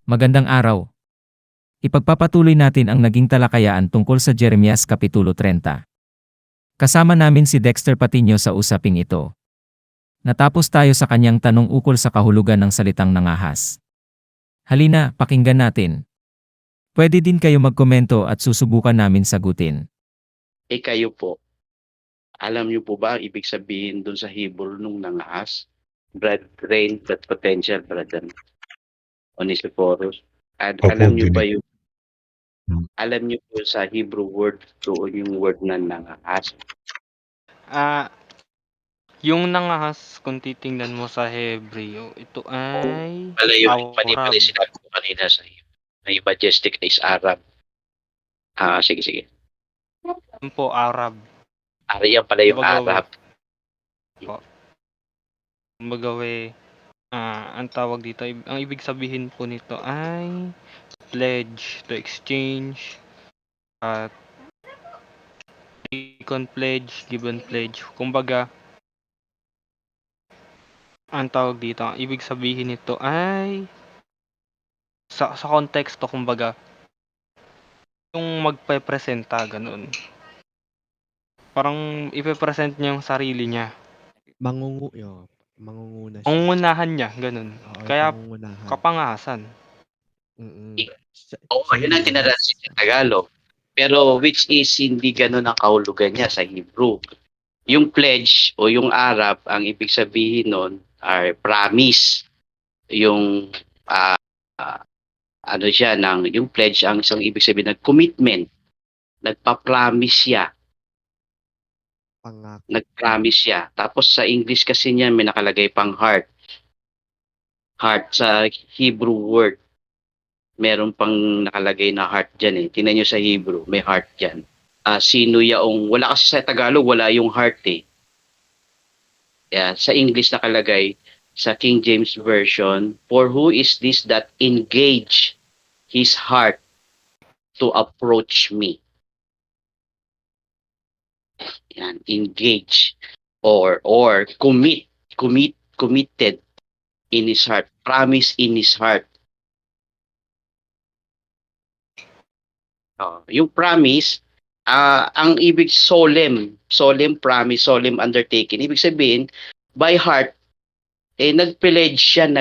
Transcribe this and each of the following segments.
Magandang araw. Ipagpapatuloy natin ang naging talakayaan tungkol sa Jeremias Kapitulo 30. Kasama namin si Dexter Patiño sa usaping ito. Natapos tayo sa kanyang tanong ukol sa kahulugan ng salitang nangahas. Halina, pakinggan natin. Pwede din kayo magkomento at susubukan namin sagutin. Kayo po, alam niyo po ba ang ibig sabihin dun sa Hebrew nung nangahas? Blood drain, blood potential, brother Onesiphorus. At Opo, alam niyo po sa Hebrew word doon yung word na nangahas. Yung nangahas kung titingnan mo sa Hebreo, ito ay Pala yun, pali Arab. sinabi ko kanina sa iyo. May majestic is Arab. Sige. Yun po, Arab. Yan pala yung Kumbaga, Arab. Kumbaga, ang tawag dito, ang ibig sabihin po nito ay pledge to exchange, at taken pledge, given pledge. Kumbaga, ang tawag dito, ang ibig sabihin nito ay sa konteksto, kumbaga, yung magpe-presenta, ganun. Parang ipe-present niya yung sarili niya. mangunguna siya. Pangungunahan niya, ganun. Oo, Kaya pangungunahan. kapangasan. Yun ang tinranslate sa Tagalog. Pero which is hindi ganun ang kahulugan niya sa Hebrew. Yung pledge o yung Arab, ang ibig sabihin nun are promise. Yung yung pledge, ang isang ibig sabihin ng commitment. Nagpa-promise siya. Pangako. Nag-promise siya. Tapos sa English kasi niyan may nakalagay pang heart. Heart sa Hebrew word. Meron pang nakalagay na heart dyan eh. Tingnan nyo sa Hebrew, may heart dyan. Sino yaong, wala kasi sa Tagalog, wala yung heart eh. Sa English nakalagay, sa King James Version, for who is this that engage his heart to approach me? Yan, engage or committed in his heart, promise in his heart. Yung promise, ang ibig solemn promise, solemn undertaking. Ibig sabihin, by heart, nag-pledge siya.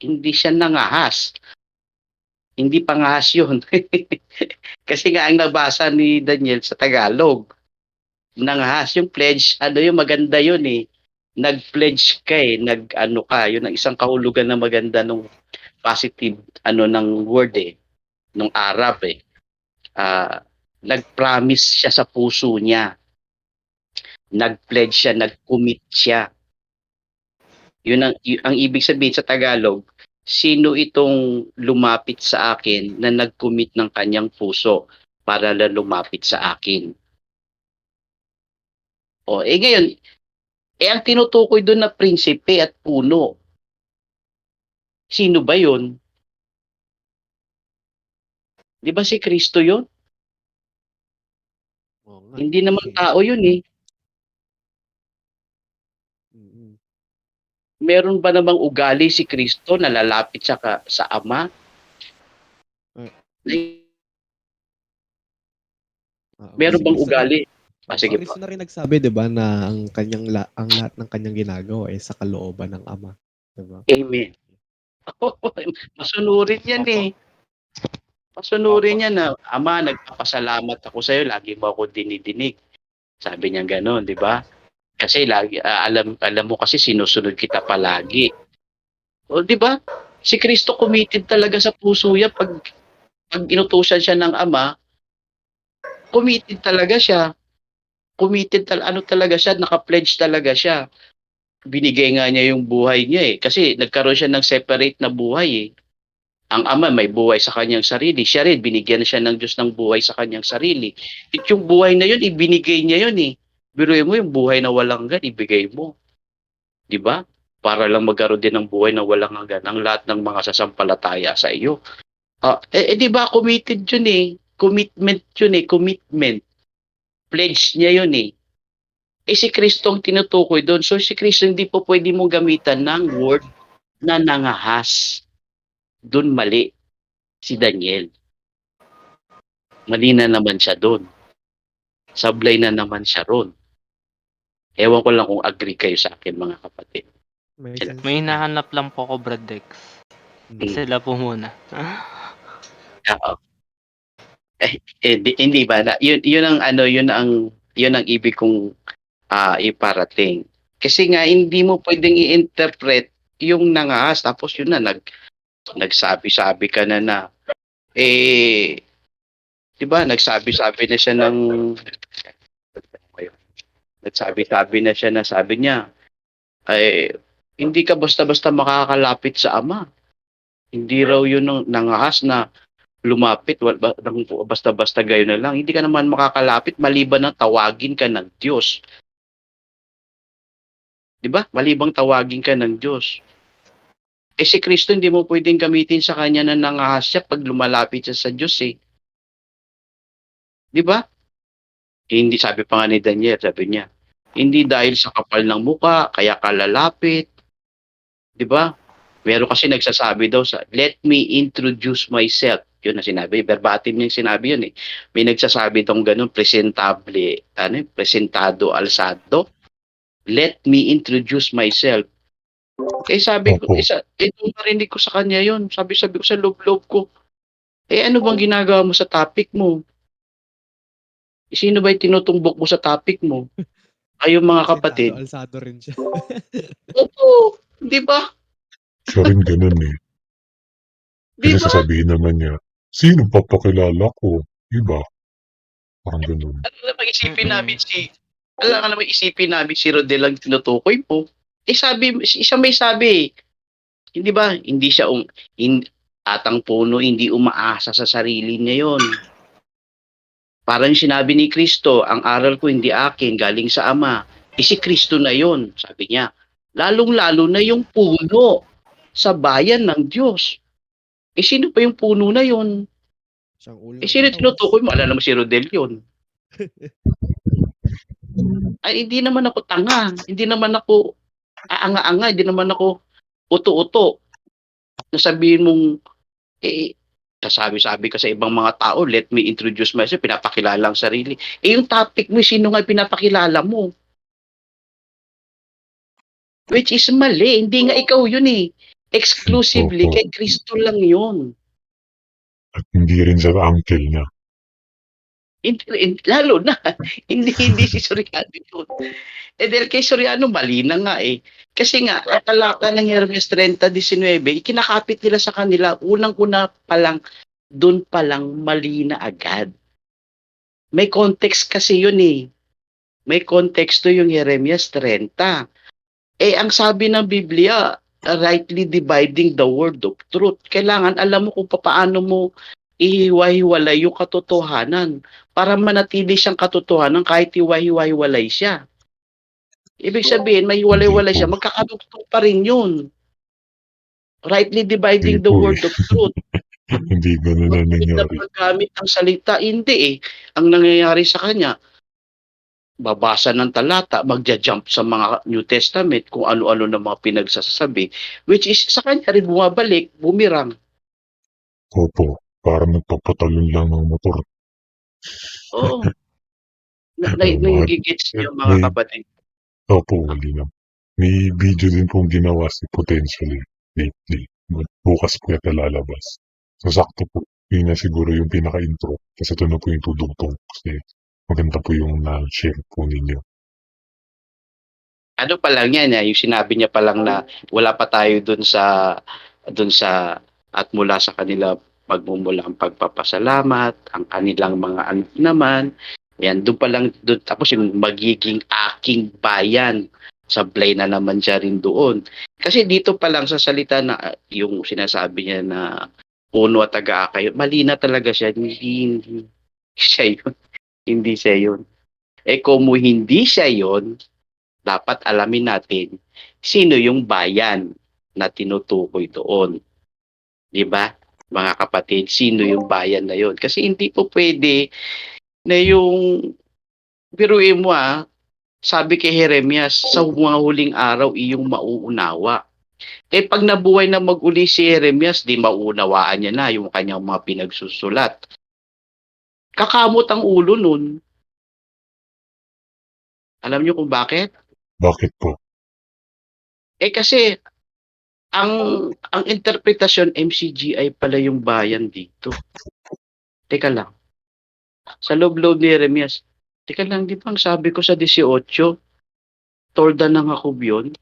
Hindi siya nangahas. Hindi pangahas yun. Kasi nga ang nabasa ni Daniel sa Tagalog, nangahas yung pledge, yung maganda yun eh. Nag-pledge ka eh, yun ang isang kahulugan na maganda nung positive ng word eh, nung Arab eh. Nag-promise siya sa puso niya. Nag-pledge siya, nag-commit siya. Yun ang ibig sabihin sa Tagalog, sino itong lumapit sa akin na nag-commit ng kanyang puso para lumapit sa akin. Ngayon, ang tinutukoy doon na prinsipe at puno, sino ba yun? Di ba si Kristo yun? Hindi naman tao yun eh. Meron ba namang ugali si Kristo na lalapit siya sa Ama? Meron bang ugali? Sige Kristo po. na rin nagsabi, 'di ba, na ang lahat ng kanyang ginagawa ay sa kalooban ng Ama, 'di ba? Amen. Masunurin yan eh. Masunurin yan na, Ama, nagpapasalamat ako sa iyo, lagi mo ako dinidinig. Sabi niya gano'n, di ba? Kasi lagi alam mo kasi sinusunod kita palagi. Di ba? Si Kristo committed talaga sa puso niya pag inutusan siya ng Ama, committed talaga siya. Talaga siya, naka-pledge talaga siya. Binigay nga niya yung buhay niya eh. Kasi nagkaroon siya ng separate na buhay eh. Ang Ama may buhay sa kanyang sarili. Siya rin, binigyan siya ng Diyos ng buhay sa kanyang sarili. At yung buhay na yun, ibinigay niya yun eh. Biruin mo yung buhay na walang hanggan, ibigay mo. Di ba? Para lang magkaroon din ng buhay na walang hanggan ang lahat ng mga sasampalataya sa iyo. Di ba committed yun eh. Commitment yun eh. Commitment. Pledge niya yun eh. Si Kristo ang tinutukoy doon. So si Kristo hindi po pwede mong gamitan ng word na nangahas. Doon mali si Daniel. Mali na naman siya doon. Sablay na naman siya ron. Ewan ko lang kung agree kayo sa akin, mga kapatid. May Sila- sense May yun. hinahanap lang po ako, Brad Dex. Mm. Sila po muna. Oo. Hindi ba na yun ang ano, yun ang ibig kong iparating. Kasi nga hindi mo pwedeng i-interpret yung nangahas tapos yun na nagsabi-sabi ka na eh 'di ba nagsabi-sabi na siya ng nagsabi-sabi na siya na sabi niya ay hindi ka basta-basta makakalapit sa ama. Hindi raw yun ang nangahas na lumapit basta-basta gayon na lang. Hindi ka naman makakalapit maliban na tawagin ka ng Diyos. 'Di ba? Malibang tawagin ka ng Diyos. Eh si Kristo hindi mo pwedeng gamitin sa kanya na nangahas siya pag lumalapit siya sa Diyos eh. 'Di ba? Hindi sabi pa nga ni Daniel, sabi niya, hindi dahil sa kapal ng muka kaya ka lalapit. 'Di ba? Meron kasi nagsasabi daw sa, let me introduce myself. Yun na sinabi, verbatim yung sinabi yun eh. May nagsasabi daw ganun, presentable, presentado, alsado. Let me introduce myself. Eh sabi ko, Opo. nung narinig ko sa kanya yun, sabi ko sa loob-loob ko, eh ano bang ginagawa mo sa topic mo? Sino ba yung tinutumbok mo sa topic mo? Kayo mga kapatid. Alsado rin siya. Opo, di ba? Siya rin ganun eh. Di Kasi ba? sasabihin naman niya, sino papakilala ko? Diba? Parang ganun. Ano naman isipin namin si Rodel ang tinutukoy mo. Eh siya may sabi, hindi ba? Hindi siya atang puno, hindi umaasa sa sarili niya yon. Parang sinabi ni Kristo, ang aral ko hindi akin, galing sa Ama. Eh si Kristo na yon, sabi niya. Lalong-lalo na yung puno sa bayan ng Diyos. Eh sino pa yung puno na yon? Siyang ulo Eh ng sino katawan. tinutukoy mo? Alala mo si Rodel yun. Ay, hindi naman ako tanga. Hindi naman ako aanga-anga. Hindi naman ako uto-uto. Nasabihin mong, sasabi-sabi ka sa ibang mga tao, let me introduce myself, pinapakilala ang sarili. Eh, yung topic mo, sino nga pinapakilala mo? Which is mali. Hindi nga ikaw yun eh. Exclusively Opo. kay Kristo lang yun. At hindi rin sa uncle niya. Lalo na, hindi si Soriano yun. Eh dahil kay Soriano, mali na nga eh. Kasi nga, ang talata ng Jeremias 30:19, kinakapit nila sa kanila, unang-una pa lang, doon pa lang mali na agad. May context kasi yun eh. May konteksto yung Jeremias 30. Eh, ang sabi ng Biblia, rightly dividing the word of truth. Kailangan alam mo kung paano mo ihiwa-hiwalay yung katotohanan para manatili siyang katotohanan kahit hiwa-hiwa-hiwalay siya. Ibig sabihin, may hiwalay-walay siya, magkakadugtong pa rin yun. Rightly dividing Hindi the po word eh. of truth. Hindi ganun na Magkakit na nangyari. paggamit ng salita, hindi eh. Ang nangyayari sa kanya, babasa ng talata, magja-jump sa mga New Testament kung ano-ano na mga pinagsasabi, which is sa kanya rin bumabalik, bumirang. Opo. Parang nagpapatalon lang ng motor. Oo. Nagigits niyo mga May- kapatid. Opo, wali lang. May video din pong ginawa si Potentially lately. Bukas po yata lalabas. So, sakto po. Yun na siguro yung pinaka-intro. Kasi ito na po yung tudugtong. Kasi maganda po yung na-share po ninyo. Ano pa lang yan, yung sinabi niya pa lang na wala pa tayo dun sa at mula sa kanila magmumula ang pagpapasalamat, ang kanilang mga anak naman. Yan, doon pa lang, doon, tapos yung magiging aking bayan, sablay na naman siya rin doon. Kasi dito pa lang sa salita na yung sinasabi niya na puno at taga-akay, mali na talaga siya, hindi siya yun. Hindi siya yun. Eh kung hindi siya yun, dapat alamin natin sino yung bayan na tinutukoy doon. 'Di ba? Mga kapatid, sino yung bayan na yon? Kasi hindi po pwede na yung biruin mo sabi kay Jeremias, sa mga huling araw iyong mauunawa. Eh pag nabuhay na mag-uli si Jeremias, di maunawaan niya na yung kanyang mga pinagsusulat. Kakamot ang ulo nun. Alam niyo kung bakit? Bakit po? Eh kasi ang interpretasyon MCGI pala yung bayan dito. Teka lang. Sa loob-loob ni Jeremias, teka lang, di ba ang sabi ko sa 18, tolda ng Jacob yun?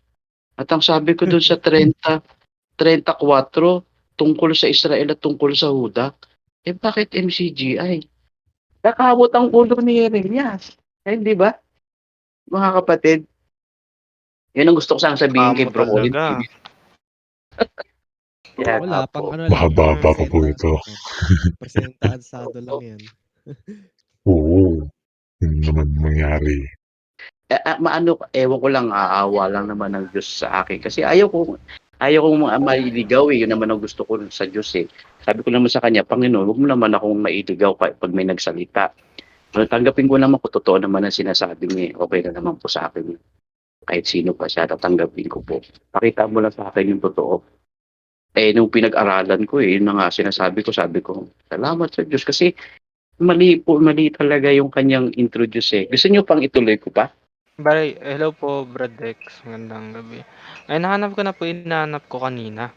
At ang sabi ko dun sa 34, tungkol sa Israel at tungkol sa Huda, eh bakit MCGI? Nakawot ang ulo ni Jeremias. Eh, di ba? Mga kapatid, yun ang gusto ko sana sabihin kay Kamo Bro Orin. talaga. Kaya Wala, nga pang po. ano lang. Mahaba-haba pa po ito. Presentaansado lang yan. Oo. Yun naman mangyari. Maano, ewan ko lang, aawa lang naman ng Diyos sa akin. Kasi ayaw kong mailigaw eh. Yun naman ang gusto ko sa Diyos eh. Sabi ko naman sa kanya, Panginoon, huwag mo naman akong mailigaw pag may nagsalita. Tanggapin ko naman kung totoo naman ang sinasabi niya. Okay na naman po sa akin. Kahit sino pa siya, tatanggapin ko po. Pakita mo lang sa akin yung totoo. Eh, nung pinag-aralan ko yun na nga sinasabi ko, sabi ko, salamat sa Diyos. Kasi mali talaga yung kanyang introduce eh. Gusto niyo pang ituloy ko pa? Bale, hello po, Brad Dex. Magandang gabi. Ay, nahanap ko na po yung hinahanap ko kanina.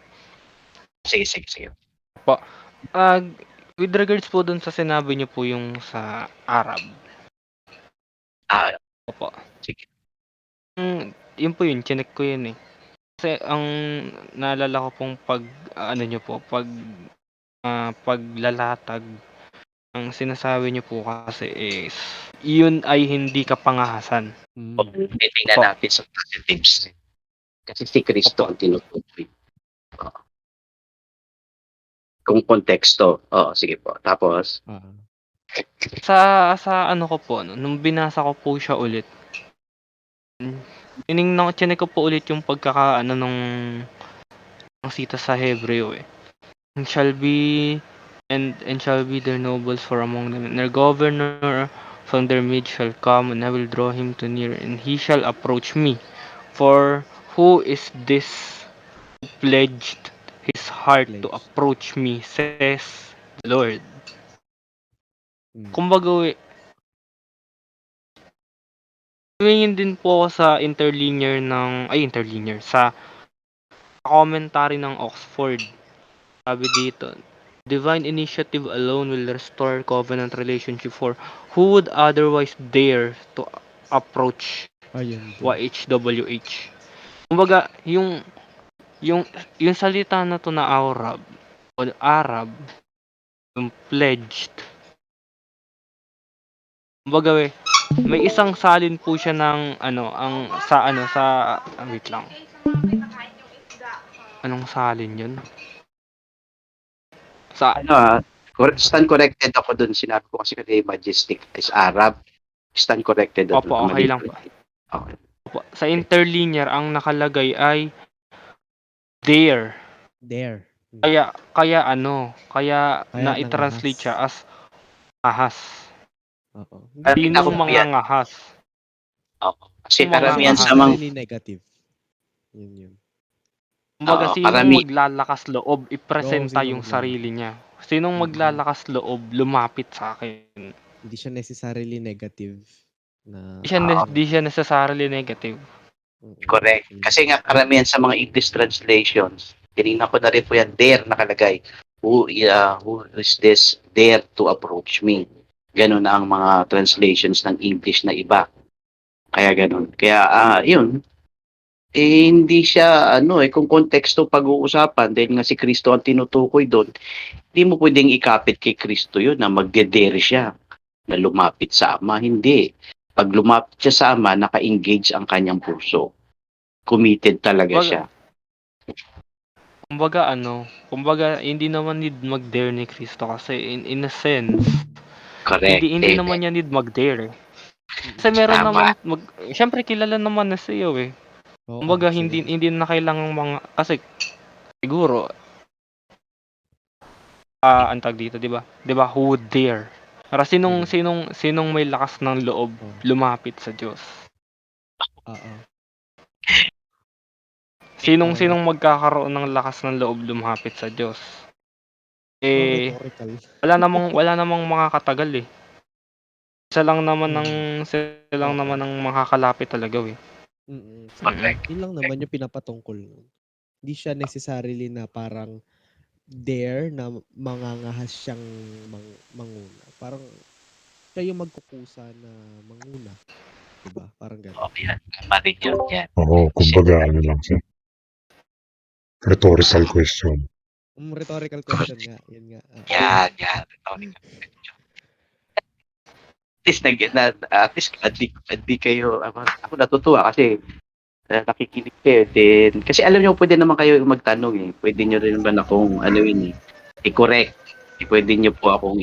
Sige. Ah, with regards po dun sa sinabi niyo po yung sa Arab. Ah, Opo. sige. Yun po yun, chinek ko yun eh. Kasi ang naalala ko pong ano niyo po, paglalatag, ang sinasabi niyo po kasi is, yun ay hindi kapangahasan. Titingnan Po. natin sa positives. Kasi si Kristo Opo. ang tinutukoy. Kung konteksto. Sige po. Tapos, Sa ano ko po, no, nung binasa ko po siya ulit, chinek ko po ulit yung pagkakaano ng sita sa Hebreo eh. And shall be their nobles for among them, and their governor from their midst shall come, and I will draw him to near, and he shall approach me. For who is this who pledged his heart to approach me, says the Lord. Kumbaga, tumingin din po ako sa interlinear sa commentary ng Oxford. Sabi dito, divine initiative alone will restore covenant relationship, for who would otherwise dare to approach Ayun din. YHWH. Kumbaga, yung salita na to na Arab, yung pledged. Kumbaga, may isang salin po siya ng wait lang. Anong salin 'yun? Sa stand corrected ako dun. Sinabi ko kasi kay Majestic is Arab. Stand corrected dun. Opo, okay lang po. Okay. Opo. Sa interlinear ang nakalagay ay there. Kaya na-translate siya as ahas. Oo. Sinong mga ngahas? Kasi Yung mga karamihan ngahas. sa mga negative. Yun. Kumbaga, sinong maglalakas loob ipresenta sino yung sarili niya? Sinong maglalakas loob lumapit sa akin? Hindi siya necessarily negative. Di siya necessarily negative. correct. Kasi nga karamihan sa mga English translations, tinignan ko na rin po yan, there nakalagay. Who is this there to approach me? Ganun ang mga translations ng English na iba. Kaya ganun. Kaya yun, hindi siya kung konteksto pag-uusapan dahil nga si Kristo ang tinutukoy doon, hindi mo pwedeng ikapit kay Kristo yun na magdedere siya na lumapit sa Ama. Hindi. Pag lumapit siya sa Ama, naka-engage ang kanyang puso. Committed talaga siya. Kumbaga hindi naman need mag-dare ni Kristo kasi in a sense, Correct. hindi naman niya need mag-dare. Kasi meron naman syempre kilala naman na siya eh. Kumbaga hindi na kailangang mga kasi siguro antag dito, 'di ba? 'Di ba who would dare? Para sinong may lakas ng loob lumapit sa Diyos? Sinong magkakaroon ng lakas ng loob lumapit sa Diyos? Eh, Rhetorical. wala namang makakatagal, eh. Isa lang naman Oo. ang makakalapit talaga, eh. Mm. Mm. Yun lang naman yung pinapatungkol nun. Hindi siya necessarily na parang dare na mangangahas siyang manguna. Parang siya yung magkukusa na manguna. Diba? Parang gano'n. Oh, yan. Tama rin yun. Yan. Oo, kumbaga ano lang siya. Rhetorical question. Rhetorical question nga. Yun nga. Yan. Yan. At least hindi kayo, ako natutuwa kasi nakikinig kayo din. Kasi alam niyo, pwede naman kayo magtanong eh. Pwede niyo rin naman akong i-correct. Pwede niyo po akong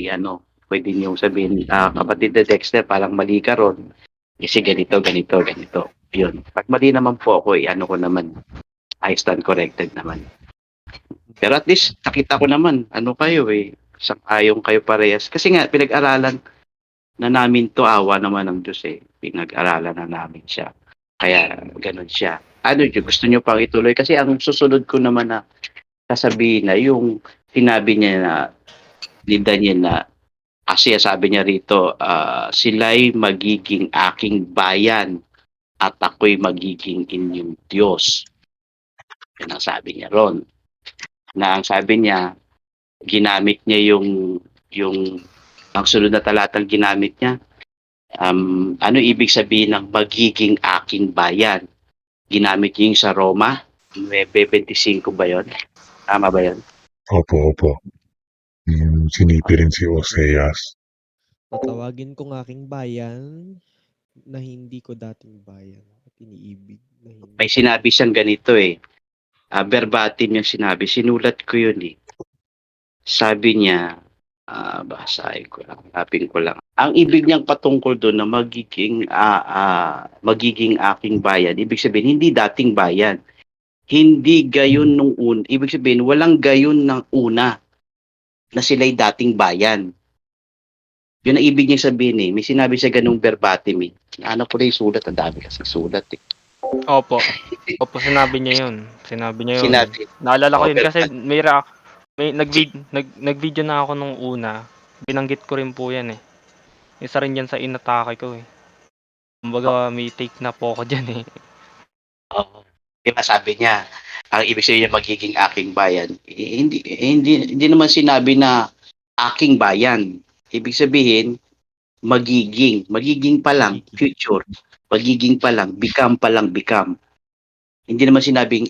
pwede niyo sabihin, kapatid na Dexter, parang mali ka ron. Kasi ganito. Yun. Pag mali naman po ako, ko naman, I stand corrected naman. Pero at least, nakita ko naman, kayo sang-ayong kayo parehas. Kasi nga, pinag-aralan na namin to, awa naman ng Diyos eh. Pinag-aralan na namin siya. Kaya ganun siya. Gusto nyo pang ituloy? Kasi ang susunod ko naman na sasabihin na yung sinabi niya na ni Daniel na kasi sabi niya rito, sila'y magiging aking bayan at ako'y magiging inyong Diyos. Yan ang sabi niya ron. Na ang sabi niya, ginamit niya yung ang sunod na talatang ginamit niya. Ano ibig sabihin ng magiging aking bayan? Ginamit niya yung sa Roma, 9:25 ba yun? Tama ba yun? Opo. Sinipi rin si Oseas. Tatawagin ko ng aking bayan na hindi ko dating bayan at iniibig na hindi. May sinabi siyang ganito eh. Verbatim yung sinabi. Sinulat ko yun eh. Sabi niya, basahin ko lang, hanapin ko lang. Ang ibig niyang patungkol doon na magiging aking bayan, ibig sabihin, hindi dating bayan. Hindi gayon nung una. Ibig sabihin, walang gayon ng una na sila'y dating bayan. Yun ang ibig niya sabihin eh. May sinabi siya ganung verbatim eh. Ano ko na yung sulat? Ang dami kasi sulat eh. Opo, sinabi niya yun. Sinabi. Naalala ko yun kasi verbatim. nag-video na ako nung una. Binanggit ko rin po yan eh. Isa rin yan sa inatake ko eh. Kumbaga may take na po ako dyan eh. Oo. Diba sabi niya, ang ibig sabihin niya magiging aking bayan. Hindi naman sinabi na aking bayan. Ibig sabihin, magiging pa lang, future. Magiging pa lang, become. Hindi naman sinabing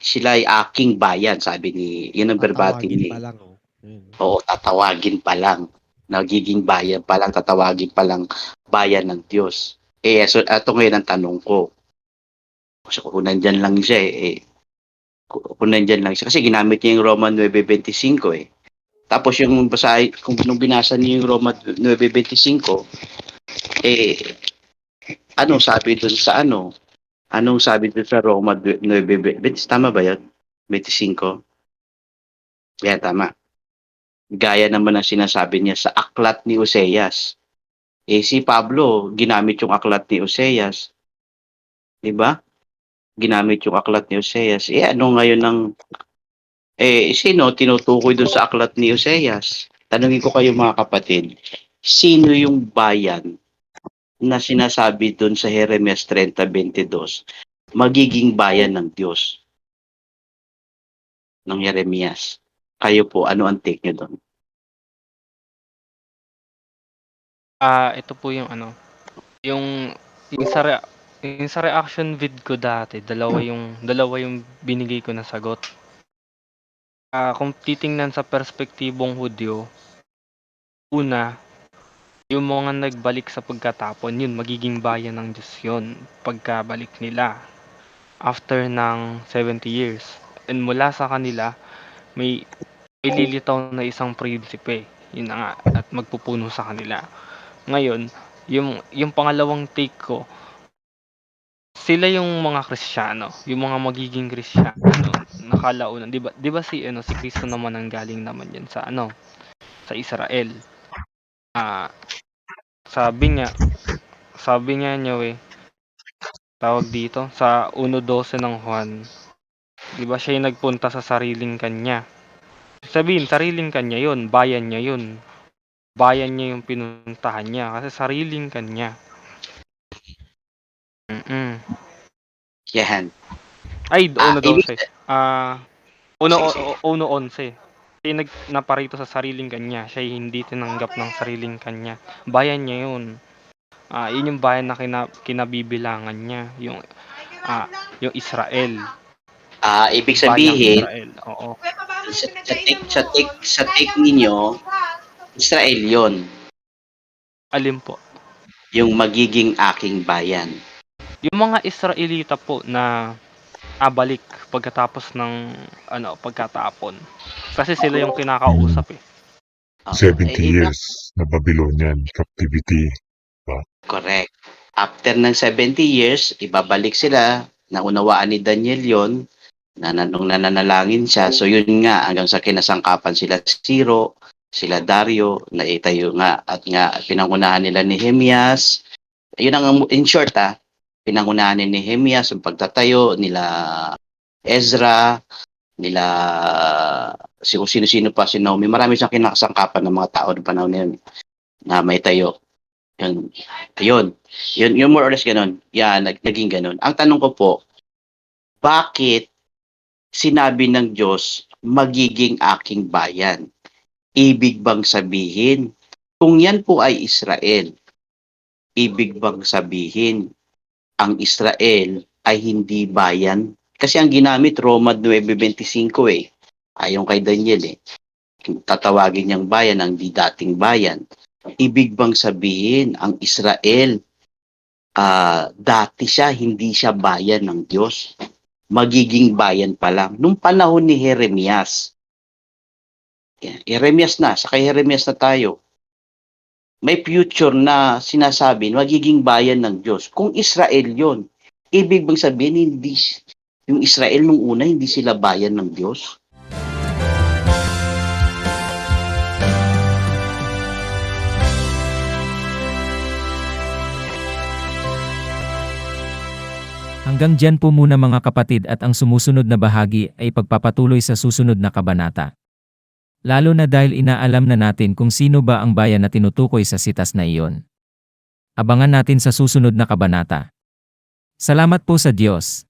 sila ay aking bayan, sabi yun ang verbatim Tatawagin ni. pa lang. Oh. Oo, tatawagin pa lang. Nagiging bayan pa lang, tatawagin pa lang bayan ng Diyos. So ito ngayon ang tanong ko. So, kung nandyan lang siya kung nandyan lang siya. Kasi ginamit niya yung Roman 9:25 eh. Tapos yung kung nung binasa niyo yung Roman 9:25, anong sabi dun sa Anong sabi dun sa Roma 9:20? Tama ba yun? 25? Yeah, tama. Gaya naman ang sinasabi niya sa aklat ni Oseas. Si Pablo, ginamit yung aklat ni Oseas. Diba? Ginamit yung aklat ni Oseas. Ano ngayon sino tinutukoy dun sa aklat ni Oseas? Tanungin ko kayo mga kapatid, sino yung bayan na sinasabi dun sa Jeremias 30:22 magiging bayan ng Diyos ng Jeremias? Kayo po, ano ang take nyo doon? Ito po yung yung sa reaction vid ko dati, dalawa yung binigay ko na sagot. Kung titingnan sa perspektibong Hudyo, una, yung mga nagbalik sa pagkatapon, yun, magiging bayan ng Diyos yun, pagkabalik nila. After ng 70 years. And mula sa kanila, may lilitaw na isang prinsipe. Yun na nga, at magpupuno sa kanila. Ngayon, yung pangalawang take ko, sila yung mga Kristiyano, yung mga magiging Kristiyano nakalaunan. 'Di ba si Kristo naman ang galing naman yan sa sa Israel. Sabi niya tawag dito sa 1:12 ng Juan, 'Di ba siya yung nagpunta sa sariling kanya. Sabihin sariling kanya yun, bayan niya yun. Bayan niya yung pinuntahan niya kasi sariling kanya. Mm. Yan. Ay, Ah, una ibig 12. Uno sige, sige. uno 11. Siya yung naparito sa sariling kanya, siya yung hindi tinanggap ng sariling kanya. Bayan niya yun. Yun yung bayan na kinabibilangan niya, yung Israel, Ibig bayang sabihin, Israel, oo. sa take ninyo, Israel yon, Alin po? yung magiging aking bayan. Yung mga Israelita po na balik pagkatapos ng pagkatapon. Kasi sila yung Hmm, kinakausap eh. 70 Ibig years na Babylonian captivity. correct. After ng 70 years, ibabalik sila. Naunawaan ni Daniel yon na nung nananalangin siya. So yun nga, hanggang sa kinasangkapan sila Ciro, sila Dario, naitayo nga at nga pinangunahan nila ni Nehemias. Yun ang in short pinangunahan ni Nehemias yung pagtatayo nila Ezra, nila si kung sino-sino pa si Naomi. Marami siyang kinakasangkapan ng mga tao ng panahon na yun na may tayo. Yun. Yun. Yun more or less ganun. Yan, naging ganun. Ang tanong ko po, bakit sinabi ng Diyos, magiging aking bayan? Ibig bang sabihin, kung yan po ay Israel, ibig bang sabihin, ang Israel ay hindi bayan? Kasi ang ginamit, Roma 9:25 Ayon kay Daniel tatawagin niyang bayan ang di dating bayan. Ibig bang sabihin, ang Israel, dati siya, hindi siya bayan ng Diyos. Magiging bayan pa lang. Nung panahon ni Jeremias, Jeremias na, sa kay Jeremias na tayo, may future na sinasabi, magiging bayan ng Diyos. Kung Israel yon, ibig bang sabihin, hindi, yung Israel nung una, hindi sila bayan ng Diyos? Hanggang dyan po muna mga kapatid at ang sumusunod na bahagi ay pagpapatuloy sa susunod na kabanata. Lalo na dahil inaalam na natin kung sino ba ang bayan na tinutukoy sa sitas na iyon. Abangan natin sa susunod na kabanata. Salamat po sa Diyos.